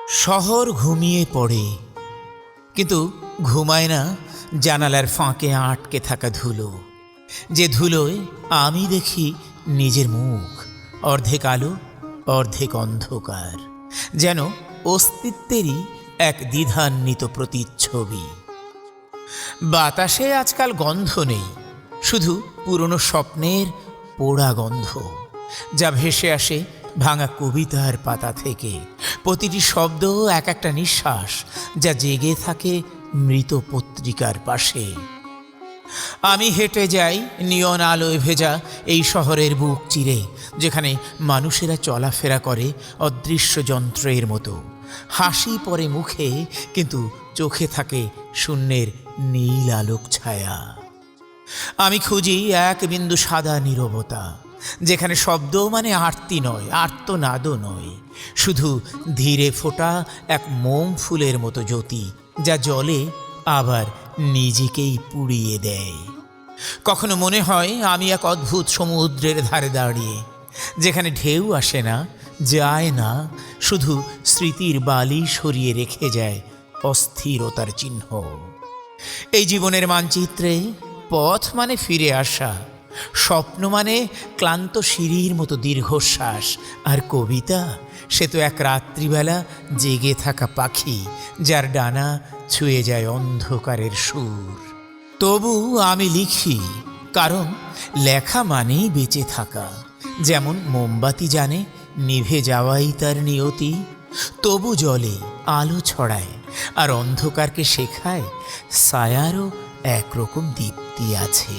শহর ঘুমিয়ে পড়ে, কিন্তু ঘুমায় না জানালার ফাঁকে আটকে থাকা ধুলো। যে ধুলোয় আমি দেখি নিজের মুখ, অর্ধেক আলো অর্ধেক অন্ধকার, যেন অস্তিত্বেরই এক দ্বিধান্বিত প্রতিচ্ছবি। বাতাসে আজকাল গন্ধ নেই, শুধু পুরনো স্বপ্নের পোড়া গন্ধ, যা ভেসে আসে ভাঙা কবিতার পাতা থেকে। প্রতিটি শব্দ এক একটা নিঃশ্বাস, যা জেগে থাকে মৃত পত্রিকার পাশে। আমি হেঁটে যাই নিয়ন আলোয় ভেজা এই শহরের বুক চিরে, যেখানে মানুষেরা চলাফেরা করে অদৃশ্য যন্ত্রের মতো। হাসি পড়ে মুখে, কিন্তু চোখে থাকে শূন্যের নীল আলোক ছায়া। আমি খুঁজি এক বিন্দু সাদা নীরবতা, যেখানে শব্দ মানে আরতি নয়, আর্তনাদও নয়, শুধু ধীরে ফোটা এক মোম ফুলের মতো জ্যোতি, যা জ্বলে আবার নিজেকেই পুড়িয়ে দেয়। কখনো মনে হয় আমি এক অদ্ভুত সমুদ্রের ধারে দাঁড়িয়ে, যেখানে ঢেউ আসে না, যায় না, শুধু স্মৃতির বালি সরিয়ে রেখে যায় অস্থিরতার চিহ্ন। এই জীবনের মানচিত্রে পথ মানে ফিরে আসা, স্বপ্ন মানে ক্লান্ত সিঁড়ির মতো দীর্ঘশ্বাস, আর কবিতা সে তো এক রাত্রিবেলা জেগে থাকা পাখি, যার ডানা ছুঁয়ে যায় অন্ধকারের সুর। তবু আমি লিখি, কারণ লেখা মানেই বেঁচে থাকা। যেমন মোমবাতি জানে নিভে যাওয়াই তার নিয়তি, তবু জলে আলো ছড়ায়, আর অন্ধকারকে শেখায় ছায়ারও একরকম দীপ্তি আছে।